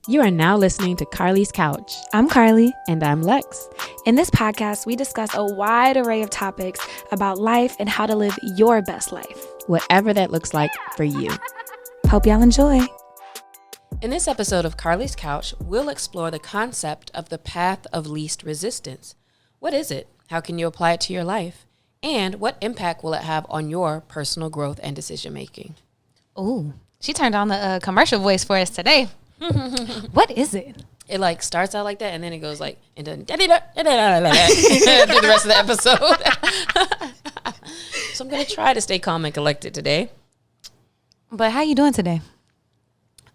You are now listening to Carlie's Couch. I'm Carlie. And I'm Lex. In this podcast, we discuss a wide array of topics about life and how to live your best life, whatever that looks like for you. Hope y'all enjoy. In this episode of Carlie's Couch, we'll explore the concept of the path of least resistance. What is it? How can you apply it to your life? And what impact will it have on your personal growth and decision making? Ooh, she turned on the commercial voice for us today. What is it? It like starts out like that and then it goes like into through the rest of the episode. So I'm gonna try to stay calm and collected today. But how you doing today?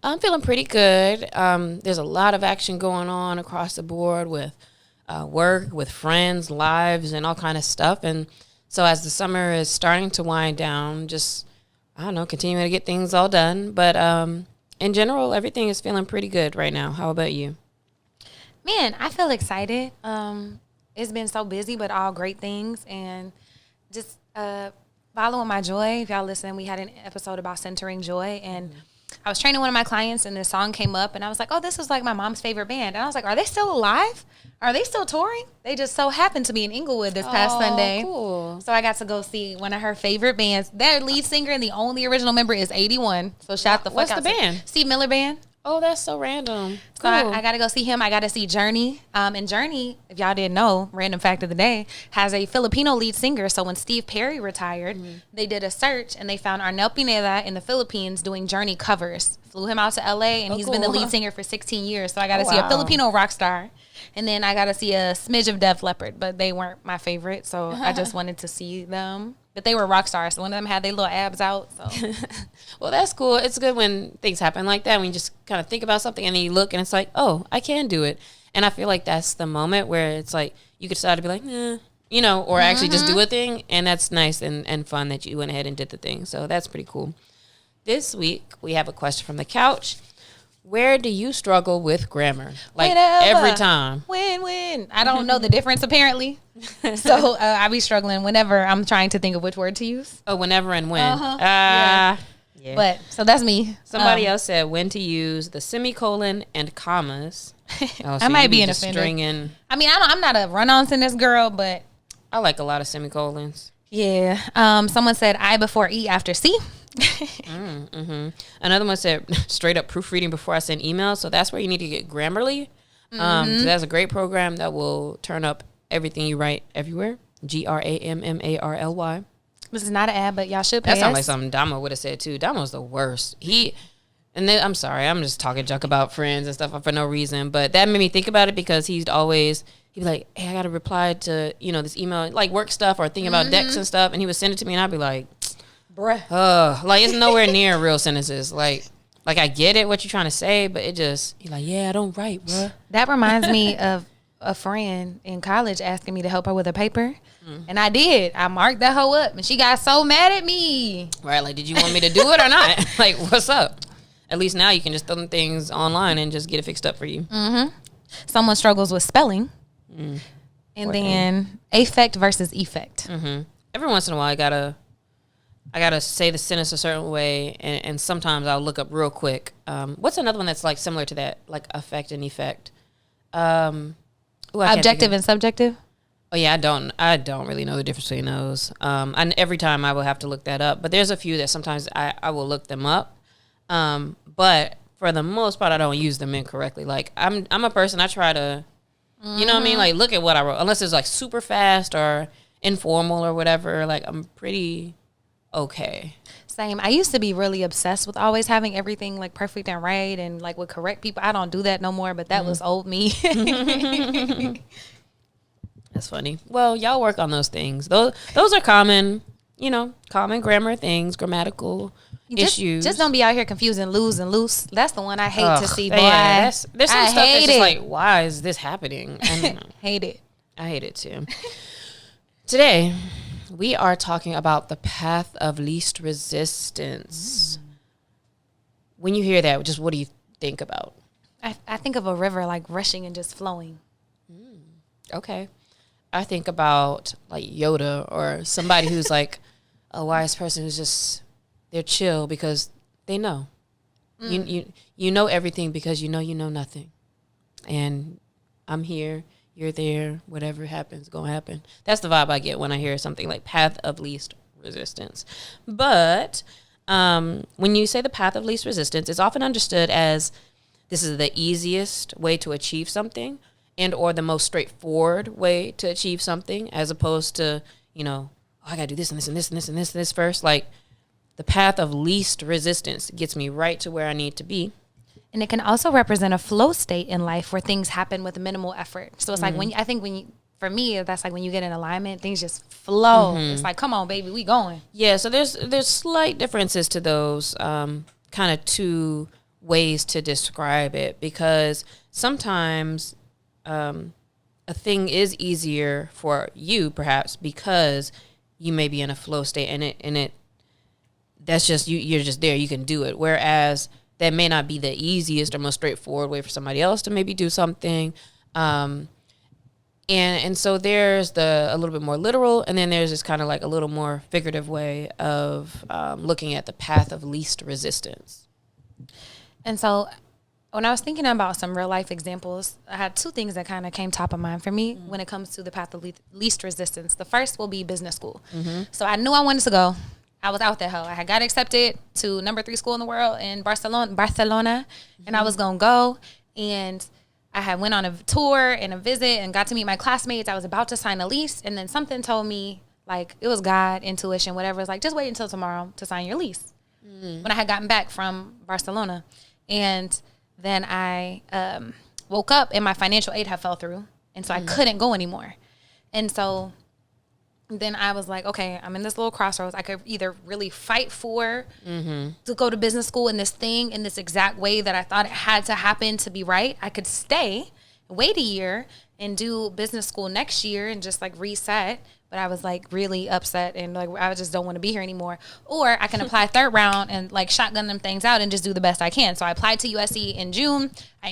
I'm feeling pretty good. There's a lot of action going on across the board with work, with friends, lives, and all kind of stuff. And so as the summer is starting to wind down, just I don't know, continuing to get things all done. But in general, everything is feeling pretty good right now. How about you? Man, I feel excited. It's been so busy, but all great things. And just following my joy. If y'all listen, we had an episode about centering joy. And I was training one of my clients, and this song came up. And I was like, oh, this is like my mom's favorite band. And I was like, are they still alive? Are they still touring? They just so happened to be in Inglewood this past Sunday. Cool. So I got to go see one of her favorite bands. Their lead singer and the only original member is 81. So shout the fuck What's out the band? to Steve Miller Band. Oh, that's so random. So I got to go see him. I got to see Journey. And Journey, if y'all didn't know, random fact of the day, has a Filipino lead singer. So when Steve Perry retired, they did a search and they found Arnel Pineda in the Philippines doing Journey covers. Flew him out to LA and he's been the lead singer for 16 years. So I got to see a Filipino rock star. And then I got to see a smidge of Def Leppard, but they weren't my favorite. So I just wanted to see them. But they were rock stars. So one of them had their little abs out. So. Well, that's cool. It's good when things happen like that. When you just kind of think about something and then you look and it's like, oh, I can do it. And I feel like that's the moment where it's like you could decide to be like, nah, you know, or actually just do a thing. And that's nice and fun that you went ahead and did the thing. So that's pretty cool. This week, we have a question from the couch. Where do you struggle with grammar? Like Whenever. Every time. When. I don't know the difference apparently. So I be struggling whenever I'm trying to think of which word to use. Oh, whenever and when. Yeah. But so that's me. Somebody else said when to use the semicolon and commas. Oh, so I might be an offender. Stringing. I mean, I'm not a run-on sentence girl, but I like a lot of semicolons. Yeah. Someone said I before E after C. Another one said straight up proofreading before I send emails. So that's where you need to get Grammarly. So that's a great program that will turn up everything you write everywhere. Grammarly. This is not an ad, but y'all should pay That sounds us. like something Damo would have said too. Damo's the worst. I'm sorry, I'm just talking junk about friends and stuff for no reason. But that made me think about it because he'd be like, hey, I got to reply to, this email, like work stuff or thinking about decks and stuff. And he would send it to me and I'd be like, bruh. Like it's nowhere near real sentences. Like I get it, what you're trying to say, but he's like, yeah, I don't write, bruh. That reminds me of a friend in college asking me to help her with a paper. And I did. I marked that hoe up and she got so mad at me. Right, like, did you want me to do it or not? Like, what's up? At least now you can just throw them things online and just get it fixed up for you. Someone struggles with spelling. And then affect versus effect. Every once in a while, I gotta say the sentence a certain way, and sometimes I'll look up real quick. What's another one that's like similar to that, like affect and effect? Objective and subjective. Oh yeah, I don't really know the difference between those. And every time I will have to look that up. But there's a few that sometimes I will look them up. But for the most part, I don't use them incorrectly. Like I'm a person, I try to, you know what I mean? Like look at what I wrote, unless it's like super fast or informal or whatever. Like I'm pretty okay. Same. I used to be really obsessed with always having everything like perfect and right and like would correct people. I don't do that no more, but that was old me. That's funny. Well, y'all work on those things. Those are common, common grammar things, grammatical issues. Just don't be out here confusing lose and loose. That's the one I hate to see, boy. Yeah, there's some stuff that's just like, why is this happening? Hate it. I hate it too. Today, we are talking about the path of least resistance. When you hear that, just what do you think about? I think of a river like rushing and just flowing. Okay. I think about like Yoda or somebody who's like a wise person who's just, they're chill because they know. You know everything because you know nothing. And I'm here, you're there, whatever happens, gonna happen. That's the vibe I get when I hear something like path of least resistance. But when you say the path of least resistance, it's often understood as this is the easiest way to achieve something and or the most straightforward way to achieve something, as opposed to, oh, I gotta do this and this and this and this and this and this first. Like, the path of least resistance gets me right to where I need to be. And it can also represent a flow state in life where things happen with minimal effort. So it's like for me, that's like when you get in alignment, things just flow. It's like, come on, baby, we going. Yeah, so there's slight differences to those kind of two ways to describe it, because sometimes a thing is easier for you, perhaps because you may be in a flow state and it that's just you're just there, you can do it. Whereas that may not be the easiest or most straightforward way for somebody else to maybe do something. And so there's a little bit more literal, and then there's this kind of like a little more figurative way of looking at the path of least resistance. And so when I was thinking about some real life examples, I had two things that kind of came top of mind for me when it comes to the path of least resistance. The first will be business school. So I knew I wanted to go. I was out there, hoe. I had got accepted to number 3 school in the world in Barcelona, and I was going to go. And I had went on a tour and a visit and got to meet my classmates. I was about to sign a lease, and then something told me, like, it was God, intuition, whatever. It's like, just wait until tomorrow to sign your lease. When I had gotten back from Barcelona. And then I woke up and my financial aid had fell through. And so I couldn't go anymore. And so then I was like, okay, I'm in this little crossroads. I could either really fight for to go to business school in this exact way that I thought it had to happen to be right. I could stay, wait a year, and do business school next year and just like reset. But I was like really upset and like I just don't want to be here anymore. Or I can apply third round and like shotgun them things out and just do the best I can. So I applied to USC in June. I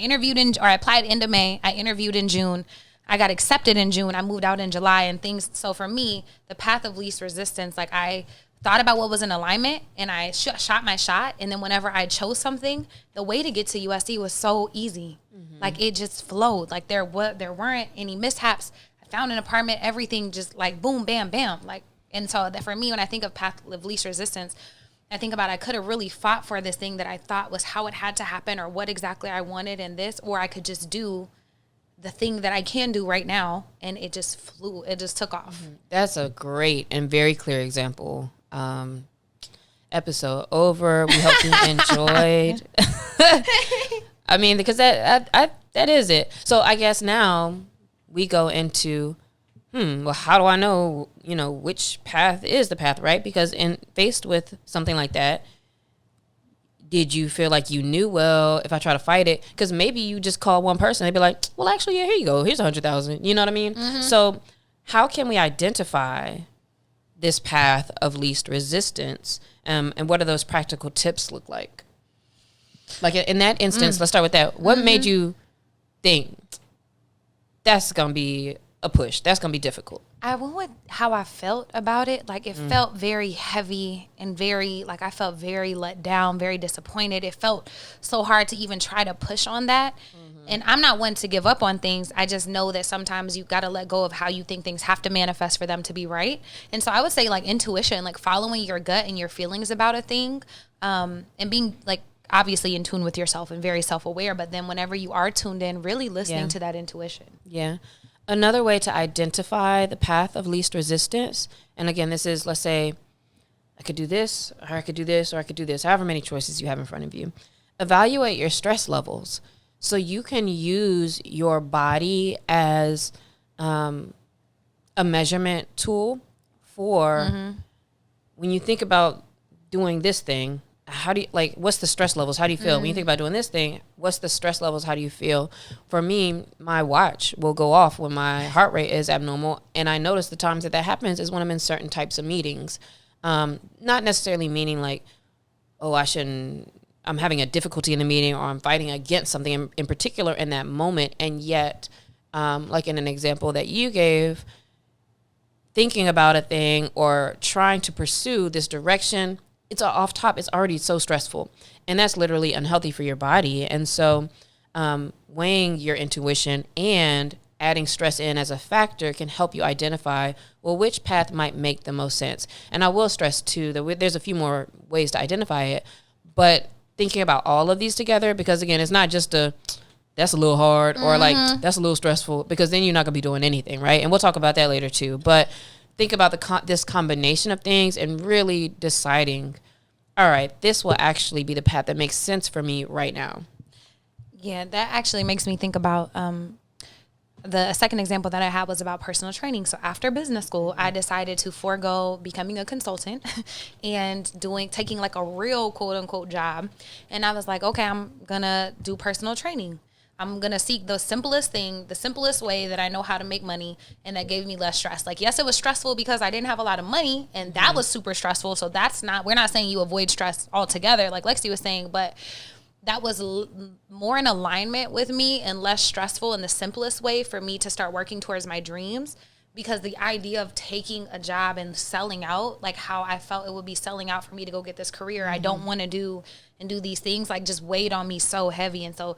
applied end of May. I interviewed in June. I got accepted in June. I moved out in July and things. So for me, the path of least resistance, like I thought about what was in alignment and I shot my shot. And then whenever I chose something, the way to get to USC was so easy. Like it just flowed. Like there weren't any mishaps. I found an apartment, everything just like boom, bam, bam. Like, and so that for me, when I think of path of least resistance, I think about I could have really fought for this thing that I thought was how it had to happen or what exactly I wanted in this, or I could just do the thing that I can do right now, and it just flew. It just took off. That's a great and very clear example. Episode over. We hope you enjoyed. I mean, because that is it. So I guess now we go into, well, how do I know, which path is the path, right? Because faced with something like that, did you feel like you knew, well, if I try to fight it, because maybe you just call one person, they'd be like, well, actually, yeah, here you go. Here's 100,000. You know what I mean? So how can we identify this path of least resistance? And what do those practical tips look like? Like in that instance, let's start with that. What made you think that's going to be a push? That's going to be difficult. I went with how I felt about it. Like it felt very heavy and very, like I felt very let down, very disappointed. It felt so hard to even try to push on that. And I'm not one to give up on things. I just know that sometimes you got to let go of how you think things have to manifest for them to be right. And so I would say like intuition, like following your gut and your feelings about a thing, and being like obviously in tune with yourself and very self-aware. But then whenever you are tuned in, really listening to that intuition. Yeah. Another way to identify the path of least resistance, and again, this is, let's say, I could do this, or I could do this, or I could do this, however many choices you have in front of you. Evaluate your stress levels so you can use your body as a measurement tool for when you think about doing this thing. How do you, like, what's the stress levels? How do you feel? When you think about doing this thing, what's the stress levels? How do you feel? For me, my watch will go off when my heart rate is abnormal. And I notice the times that happens is when I'm in certain types of meetings. Not necessarily meaning like, oh, I'm having a difficulty in the meeting or I'm fighting against something in particular in that moment. And yet, like in an example that you gave, thinking about a thing or trying to pursue this direction it's off top. It's already so stressful, and that's literally unhealthy for your body. And so weighing your intuition and adding stress in as a factor can help you identify, well, which path might make the most sense. And I will stress too that there's a few more ways to identify it, but thinking about all of these together, because again, it's not just that's a little hard or like that's a little stressful, because then you're not gonna be doing anything, right? And we'll talk about that later too. But think about this combination of things and really deciding, all right, this will actually be the path that makes sense for me right now. Yeah, that actually makes me think about the second example that I had was about personal training. So after business school, I decided to forego becoming a consultant and taking like a real quote unquote job. And I was like, okay, I'm going to do personal training. I'm going to seek the simplest thing, the simplest way that I know how to make money, and that gave me less stress. Like, yes, it was stressful because I didn't have a lot of money, and that was super stressful. So we're not saying you avoid stress altogether, like Lexi was saying, but that was more in alignment with me and less stressful and the simplest way for me to start working towards my dreams. Because the idea of taking a job and selling out, like how I felt it would be selling out for me to go get this career I don't want to do and do these things, like just weighed on me so heavy. And so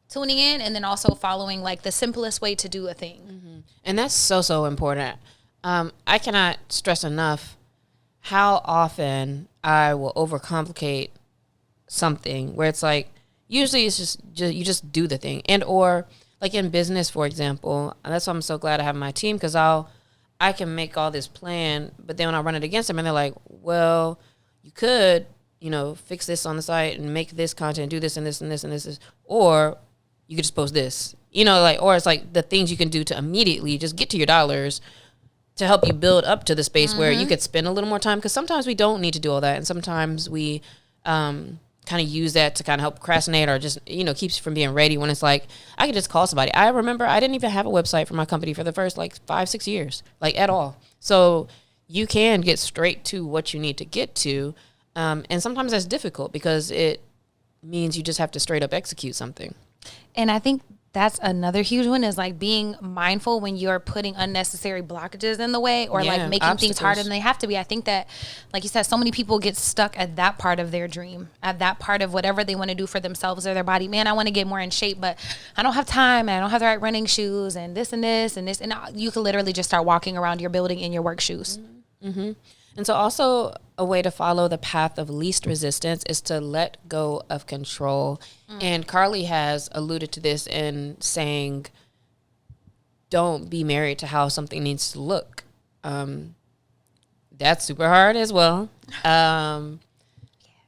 tuning in and then also following like the simplest way to do a thing. And that's so important. I cannot stress enough how often I will overcomplicate something where it's like, usually it's just you just do the thing. And or like in business, for example, that's why I'm so glad I have my team, because I can make all this plan, but then when I run it against them and they're like, well, you could, fix this on the site and make this content, do this and this and this and this, or you could just post this, or it's like the things you can do to immediately just get to your dollars to help you build up to the space where you could spend a little more time. Because sometimes we don't need to do all that. And sometimes we kind of use that to kind of help procrastinate or just, keeps you from being ready when it's like, I could just call somebody. I remember I didn't even have a website for my company for the first 5-6 years, at all. So you can get straight to what you need to get to. And sometimes that's difficult because it means you just have to straight up execute something. And I think that's another huge one, is like being mindful when you're putting unnecessary blockages in the way or like making obstacles. things harder than they have to be. I think that, like you said, so many people get stuck at that part of their dream, at that part of whatever they want to do for themselves or their body. Man, I want to get more in shape, but I don't have time and I don't have the right running shoes and this and this and this. And you can literally just start walking around your building in your work shoes. Mm-hmm. And so also a way to follow the path of least resistance is to let go of control. And Carlie has alluded to this in saying, don't be married to how something needs to look. That's super hard as well.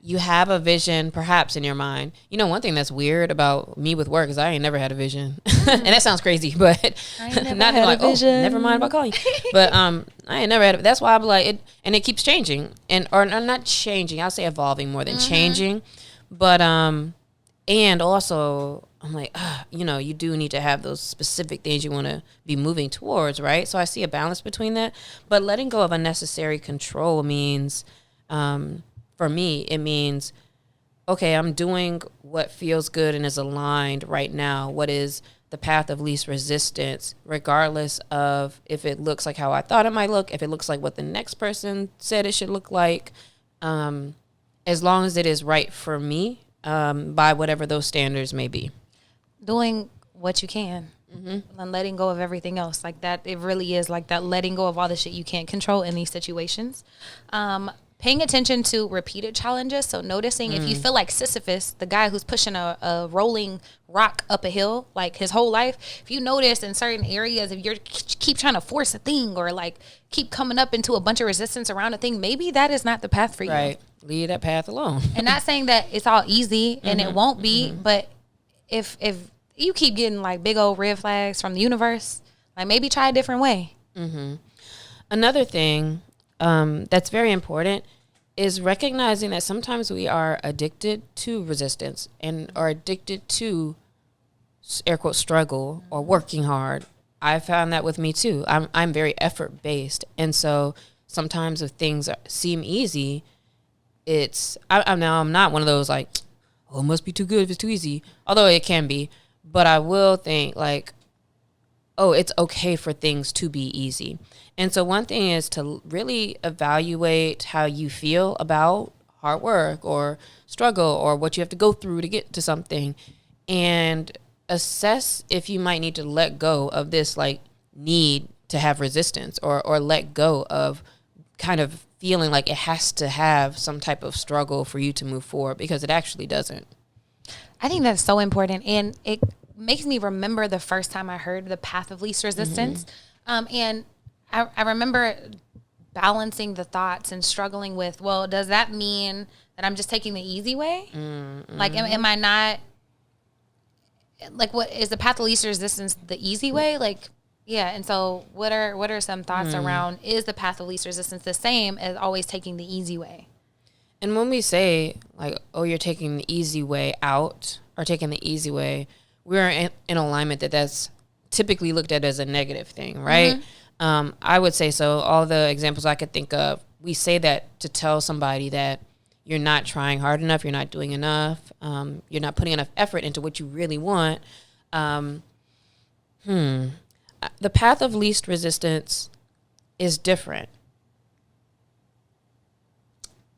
You have a vision perhaps in your mind. One thing that's weird about me with work is I ain't never had a vision. And that sounds crazy, but not had like, never mind about calling. But I ain't never had it. That's why I'm like, it keeps changing. Or not changing, I'll say evolving more than changing. But, and also I'm like, you do need to have those specific things you want to be moving towards, right? So I see a balance between that. But letting go of unnecessary control means, for me, it means, okay, I'm doing what feels good and is aligned right now. What is the path of least resistance, regardless of if it looks like how I thought it might look, if it looks like what the next person said it should look like, as long as it is right for me, by whatever those standards may be. Doing what you can. And letting go of everything else. Like that, it really is like that, letting go of all the shit you can't control in these situations. Paying attention to repeated challenges. So noticing if you feel like Sisyphus, the guy who's pushing a rolling rock up a hill, like his whole life, if you notice in certain areas, if you're keep trying to force a thing or like keep coming up into a bunch of resistance around a thing, maybe that is not the path for you. Right. Leave that path alone. And not saying that it's all easy and it won't be, but if you keep getting like big old red flags from the universe, like maybe try a different way. Another thing that's very important is recognizing that sometimes we are addicted to resistance and are addicted to air quote struggle or working hard. I found that with me too. I'm very effort based, and so sometimes if things seem easy, I'm not one of those like, oh, it must be too good if it's too easy. Although it can be, but I will think like, oh, it's okay for things to be easy. And so one thing is to really evaluate how you feel about hard work or struggle or what you have to go through to get to something, and assess if you might need to let go of this like need to have resistance, or let go of kind of feeling like it has to have some type of struggle for you to move forward, because it actually doesn't. I think that's so important. And it makes me remember the first time I heard the path of least resistance. And I remember balancing the thoughts and struggling with, well, does that mean that I'm just taking the easy way? Like, am I not, like, what is the path of least resistance, the easy way? Like, yeah. And so what are some thoughts around, is the path of least resistance the same as always taking the easy way? And when we say like, oh, you're taking the easy way out or taking the easy way, we're in alignment that's typically looked at as a negative thing, right? I would say so. All the examples I could think of, we say that to tell somebody that you're not trying hard enough, you're not doing enough, you're not putting enough effort into what you really want. The path of least resistance is different.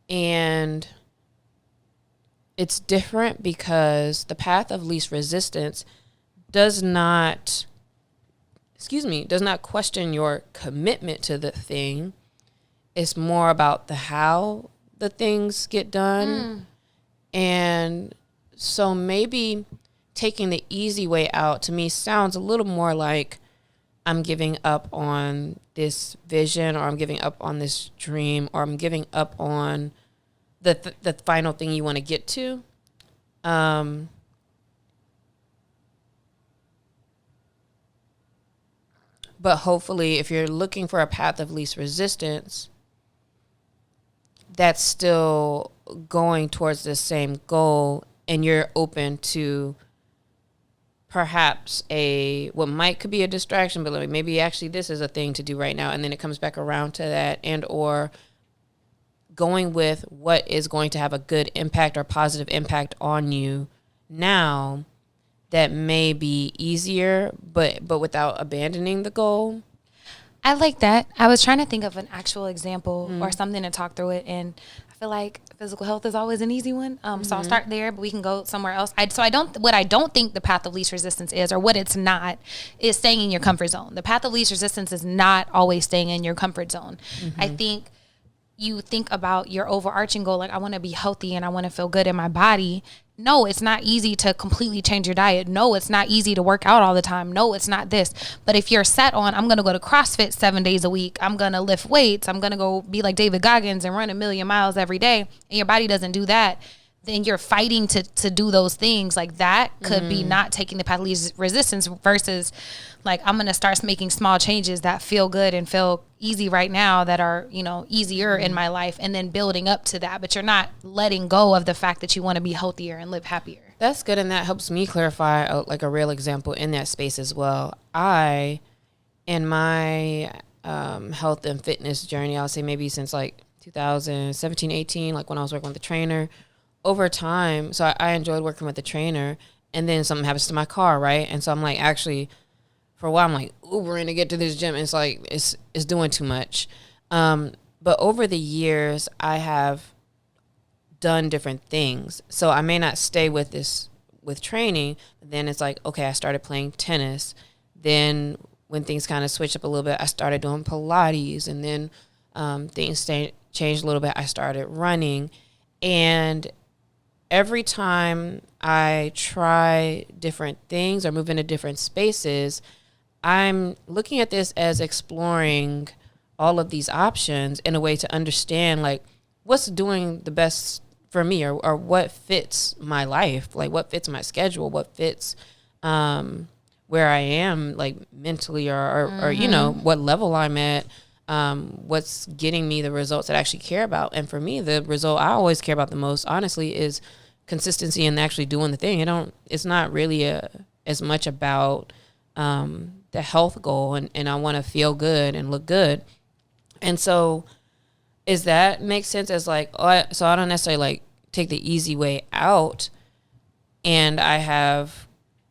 And it's different because the path of least resistance does not question your commitment to the thing. It's more about the how the things get done. And so maybe taking the easy way out to me sounds a little more like I'm giving up on this vision, or I'm giving up on this dream, or I'm giving up on the final thing you want to get to. But hopefully, if you're looking for a path of least resistance, that's still going towards the same goal, and you're open to perhaps could be a distraction, but like maybe actually this is a thing to do right now, and then it comes back around to that, and or going with what is going to have a good impact or positive impact on you now that may be easier, but without abandoning the goal. I like that. I was trying to think of an actual example or something to talk through it, and I feel like physical health is always an easy one. So I'll start there, but we can go somewhere else. What I don't think the path of least resistance is, or what it's not, is staying in your comfort zone. The path of least resistance is not always staying in your comfort zone. I think you think about your overarching goal, like I want to be healthy and I want to feel good in my body. No, it's not easy to completely change your diet. No, it's not easy to work out all the time. No, it's not this. But if you're set on, I'm going to go to CrossFit 7 days a week, I'm going to lift weights, I'm going to go be like David Goggins and run 1,000,000 miles every day, and your body doesn't do that, then you're fighting to do those things. Like that could be not taking the path of least resistance, versus like, I'm going to start making small changes that feel good and feel easy right now, that are, easier in my life, and then building up to that. But you're not letting go of the fact that you want to be healthier and live happier. That's good. And that helps me clarify a real example in that space as well. I, in my health and fitness journey, I'll say maybe since like 2017, 18, like when I was working with a trainer, over time, so I enjoyed working with the trainer, and then something happens to my car, right? And so I'm like, actually, for a while, I'm like Ubering to get to this gym. It's like, it's doing too much. But over the years, I have done different things. So I may not stay with training, but then it's like, okay, I started playing tennis. Then when things kind of switched up a little bit, I started doing Pilates, and then things changed a little bit. I started running, and every time I try different things or move into different spaces, I'm looking at this as exploring all of these options in a way to understand like what's doing the best for me, or what fits my life, like what fits my schedule, what fits where I am like mentally, or what level I'm at, what's getting me the results that I actually care about. And for me, the result I always care about the most, honestly, is consistency and actually doing the thing. It's not really as much about the health goal, and I want to feel good and look good. And so is that make sense as like, so I don't necessarily like take the easy way out, and I have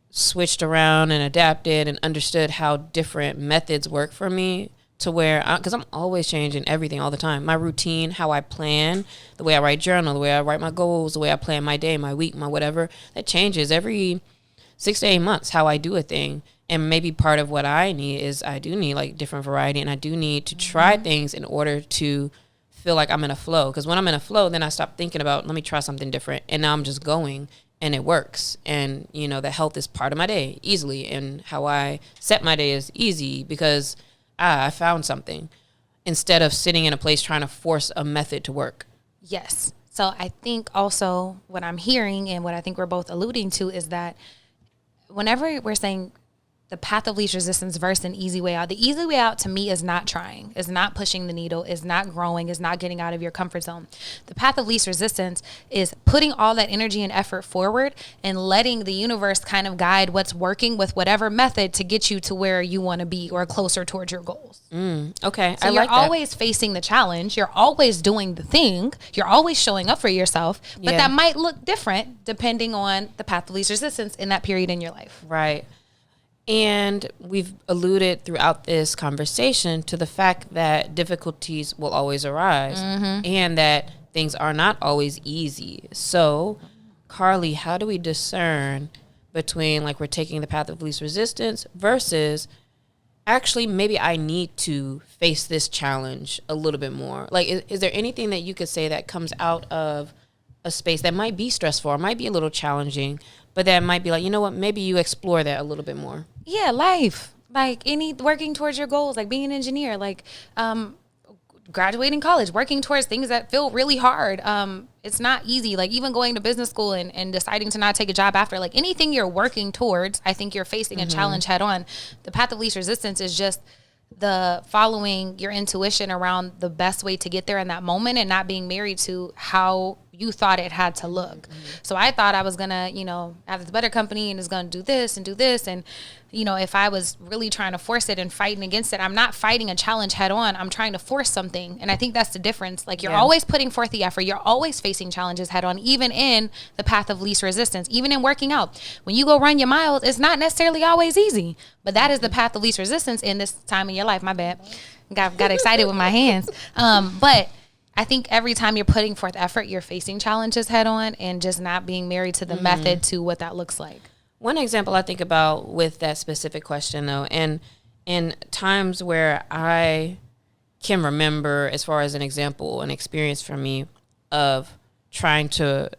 switched around and adapted and understood how different methods work for me to where, because I'm always changing everything all the time. My routine, how I plan, the way I write journal, the way I write my goals, the way I plan my day, my week, my whatever, that changes every 6 to 8 months, how I do a thing. And maybe part of what I need is I do need like different variety, and I do need to try things in order to feel like I'm in a flow. Because when I'm in a flow, then I stop thinking about, let me try something different. And now I'm just going, and it works. And, you know, the health is part of my day easily. And how I set my day is easy because I found something instead of sitting in a place trying to force a method to work. Yes. So I think also what I'm hearing and what I think we're both alluding to is that whenever we're saying the path of least resistance versus an easy way out, the easy way out to me is not trying, is not pushing the needle, is not growing, is not getting out of your comfort zone. The path of least resistance is putting all that energy and effort forward and letting the universe kind of guide what's working with whatever method to get you to where you want to be or closer towards your goals. Okay. So you're always facing the challenge. You're always doing the thing. You're always showing up for yourself. But that might look different depending on the path of least resistance in that period in your life. Right. And we've alluded throughout this conversation to the fact that difficulties will always arise and that things are not always easy. So, Carlie, how do we discern between like we're taking the path of least resistance versus actually maybe I need to face this challenge a little bit more? Like, is there anything that you could say that comes out of a space that might be stressful or might be a little challenging, but that might be like, you know what, maybe you explore that a little bit more? Yeah, life. Like working towards your goals, like being an engineer, like graduating college, working towards things that feel really hard. It's not easy. Like even going to business school and deciding to not take a job after, like anything you're working towards, I think you're facing a challenge head on. The path of least resistance is just the following your intuition around the best way to get there in that moment and not being married to how you thought it had to look. So I thought I was going to, you know, have this better company and it's going to do this and do this. And, you know, if I was really trying to force it and fighting against it, I'm not fighting a challenge head on. I'm trying to force something. And I think that's the difference. Like you're always putting forth the effort. You're always facing challenges head on, even in the path of least resistance, even in working out. When you go run your miles, it's not necessarily always easy, but that is the path of least resistance in this time in your life. My bad. Got excited with my hands. But I think every time you're putting forth effort, you're facing challenges head on and just not being married to the method to what that looks like. One example I think about with that specific question, though, and in times where I can remember, as far as an example, an experience for me of trying to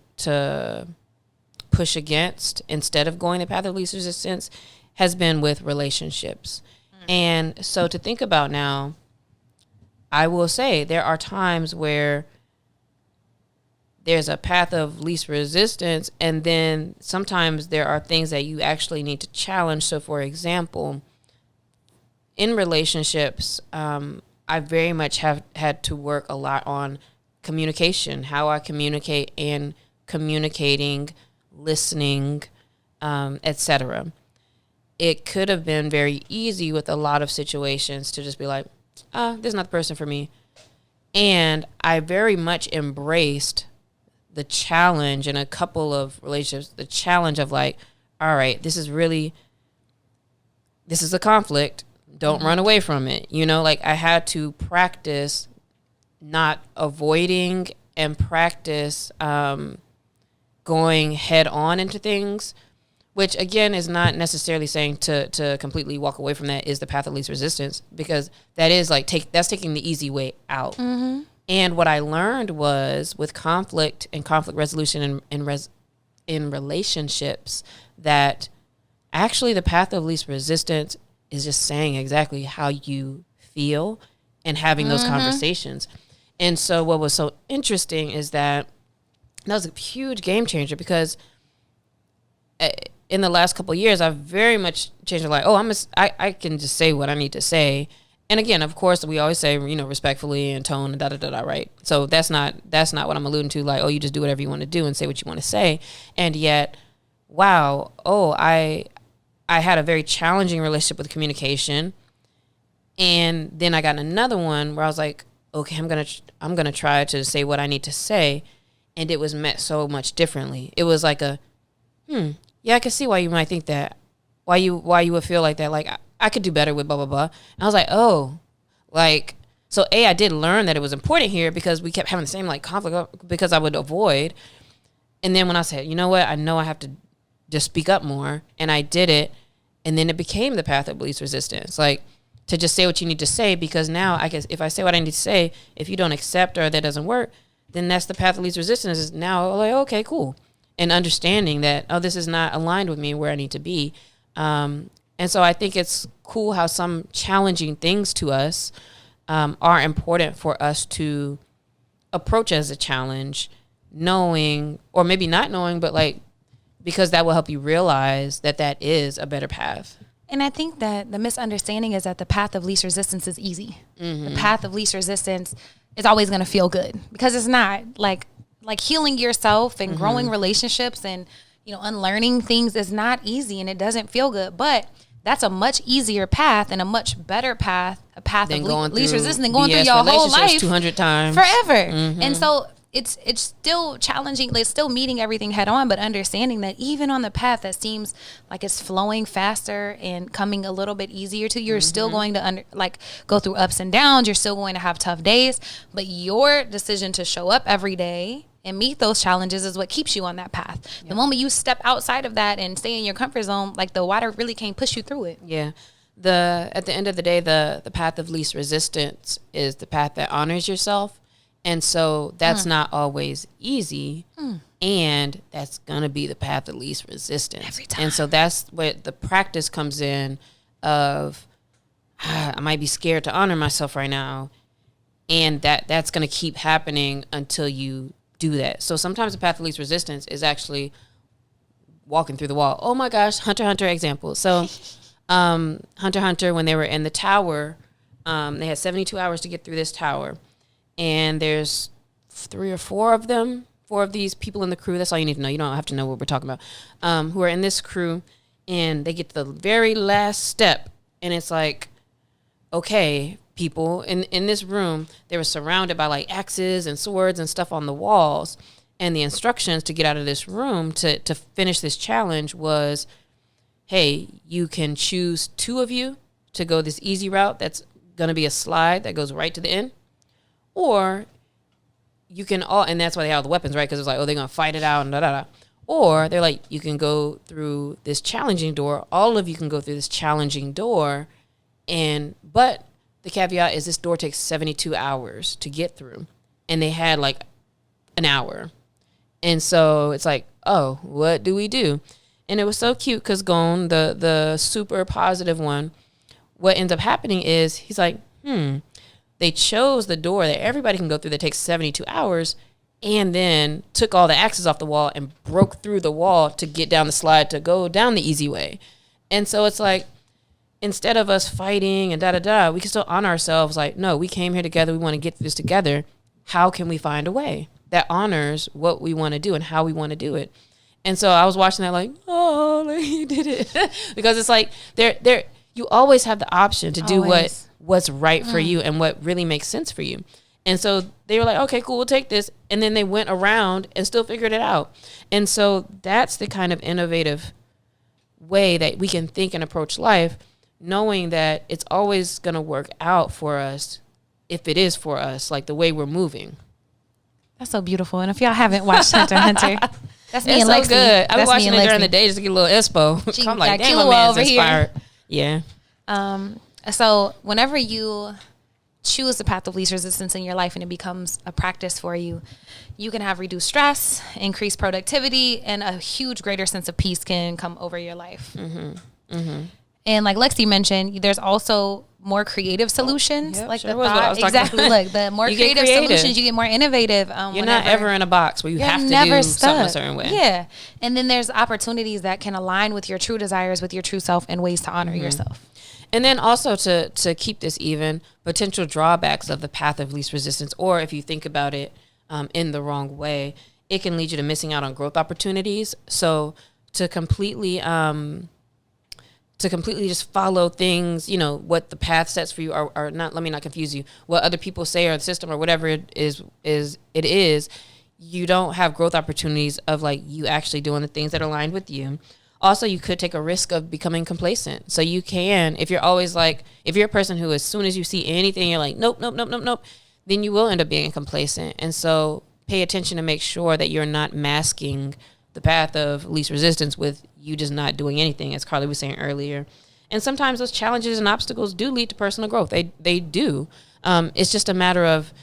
push against instead of going the path of least resistance, has been with relationships. And so to think about now, I will say there are times where there's a path of least resistance, and then sometimes there are things that you actually need to challenge. So, for example, in relationships, I very much have had to work a lot on communication, how I communicate and communicating, listening, etc. It could have been very easy with a lot of situations to just be like, this is not the person for me. And I very much embraced the challenge in a couple of relationships, the challenge of like, all right, this is a conflict. Don't run away from it. You know, like I had to practice not avoiding and practice going head on into things, which again is not necessarily saying to completely walk away from that is the path of least resistance, because that is like that's taking the easy way out. And what I learned was with conflict and conflict resolution in relationships, that actually the path of least resistance is just saying exactly how you feel and having those conversations. And so what was so interesting is that was a huge game changer, because in the last couple of years, I've very much changed. Like, I can just say what I need to say. And again, of course, we always say, you know, respectfully and tone and da-da-da-da, right? So that's not what I'm alluding to. Like, you just do whatever you want to do and say what you want to say. And yet, wow, I had a very challenging relationship with communication. And then I got another one where I was like, okay, I'm gonna try to say what I need to say. And it was met so much differently. It was like yeah, I can see why you might think that. Why you would feel like that. Like, I could do better with blah, blah, blah. And I was like, oh, Like, so I did learn that it was important here because we kept having the same like conflict because I would avoid. And then when I said, you know what, I know I have to just speak up more, and I did it, and then it became the path of least resistance. Like, to just say what you need to say, because now I guess if I say what I need to say, if you don't accept or that doesn't work, then that's the path of least resistance. Is now like, okay, cool. And understanding that, oh, this is not aligned with me where I need to be. And so I think it's cool how some challenging things to us are important for us to approach as a challenge, knowing, or maybe not knowing, but like, because that will help you realize that that is a better path. And I think that the misunderstanding is that the path of least resistance is easy. The path of least resistance is always going to feel good, because it's not. Like healing yourself and growing relationships and, you know, unlearning things is not easy, and it doesn't feel good. But that's a much easier path and a much better path, a path of least resistance than going through your whole life 200 times forever. And so it's still challenging. It's still meeting everything head on, but understanding that even on the path that seems like it's flowing faster and coming a little bit easier to you, you're still going to go through ups and downs. You're still going to have tough days, but your decision to show up every day and meet those challenges is what keeps you on that path. Yep. The moment you step outside of that and stay in your comfort zone, like, the water really can't push you through it. Yeah. At the end of the day, the path of least resistance is the path that honors yourself. And so that's not always easy. And that's going to be the path of least resistance. Every time. And so that's where the practice comes in of, I might be scared to honor myself right now. And that's going to keep happening until you do that. So sometimes the path of least resistance is actually walking through the wall. Oh my gosh, Hunter x Hunter example. So Hunter x Hunter, when they were in the tower, they had 72 hours to get through this tower. And there's 3 or 4 of them, 4 of these people in the crew. That's all you need to know. You don't have to know what we're talking about. Who are in this crew, and they get to the very last step, and it's like, okay, people in this room, they were surrounded by like axes and swords and stuff on the walls, and the instructions to get out of this room to finish this challenge was, hey, you can choose 2 of you to go this easy route that's going to be a slide that goes right to the end. Or you can all, and that's why they have all the weapons, right? Because it's like, oh, they're going to fight it out and da-da-da. Or they're like, you can go through this challenging door. All of you can go through this challenging door. But the caveat is this door takes 72 hours to get through. And they had like an hour. And so it's like, oh, what do we do? And it was so cute because Gon, the super positive one, what ends up happening is he's like, they chose the door that everybody can go through that takes 72 hours, and then took all the axes off the wall and broke through the wall to get down the slide to go down the easy way. And so it's like, instead of us fighting and da-da-da, we can still honor ourselves. Like, no, we came here together. We want to get through this together. How can we find a way that honors what we want to do and how we want to do it? And so I was watching that like, oh, like, you did it. Because it's like, you always have the option to do what's right for you and what really makes sense for you. And so they were like, okay, cool, we'll take this. And then they went around and still figured it out. And so that's the kind of innovative way that we can think and approach life, knowing that it's always going to work out for us if it is for us, like the way we're moving. That's so beautiful. And if y'all haven't watched Hunter x Hunter, that's me and Lexi. It's so good. I was watching it during the day just to get a little inspo. I'm like, damn, my man's inspired. Yeah. So whenever you choose the path of least resistance in your life and it becomes a practice for you, you can have reduced stress, increased productivity, and a huge greater sense of peace can come over your life. And like Lexi mentioned, there's also more creative solutions. Exactly. Look, the more creative solutions, you get more innovative. You're not ever in a box where you have to do something a certain way. Yeah. And then there's opportunities that can align with your true desires, with your true self, and ways to honor yourself. And then also to keep this even, potential drawbacks of the path of least resistance, or if you think about it in the wrong way, it can lead you to missing out on growth opportunities. So to completely just follow things, you know, what the path sets for you, or not, let me not confuse you, what other people say or the system or whatever it is, you don't have growth opportunities of like you actually doing the things that are aligned with you. Also, you could take a risk of becoming complacent. So you can, if you're always like, if you're a person who, as soon as you see anything, you're like, nope, nope, nope, nope, nope, then you will end up being complacent. And so pay attention to make sure that you're not masking the path of least resistance with you just not doing anything, as Carlie was saying earlier. And sometimes those challenges and obstacles do lead to personal growth. They do. It's just a matter of,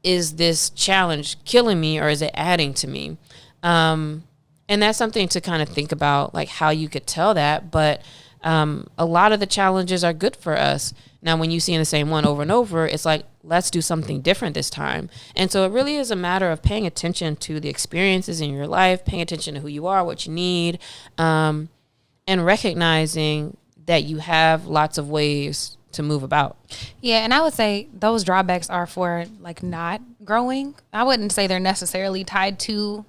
is this challenge killing me or is it adding to me? And that's something to kind of think about, like how you could tell that. But a lot of the challenges are good for us. Now, when you see the same one over and over, it's like, let's do something different this time. And so it really is a matter of paying attention to the experiences in your life, paying attention to who you are, what you need, and recognizing that you have lots of ways to move about. Yeah, and I would say those drawbacks are for like not growing. I wouldn't say they're necessarily tied to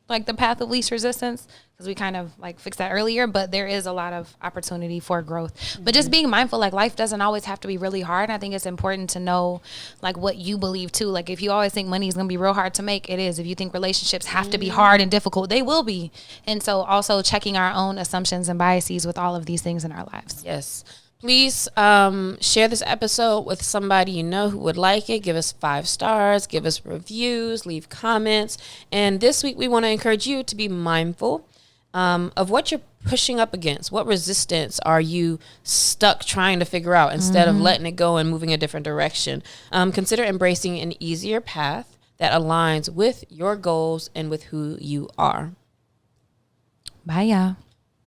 like the path of least resistance, because we kind of like fixed that earlier, but there is a lot of opportunity for growth. But just being mindful, like life doesn't always have to be really hard. I think it's important to know like what you believe too. Like if you always think money is going to be real hard to make, it is. If you think relationships have to be hard and difficult, they will be. And so also checking our own assumptions and biases with all of these things in our lives. Yes. Please share this episode with somebody you know who would like it. Give us 5 stars, give us reviews, leave comments. And this week we want to encourage you to be mindful of what you're pushing up against. What resistance are you stuck trying to figure out instead of letting it go and moving a different direction? Consider embracing an easier path that aligns with your goals and with who you are. Bye, y'all.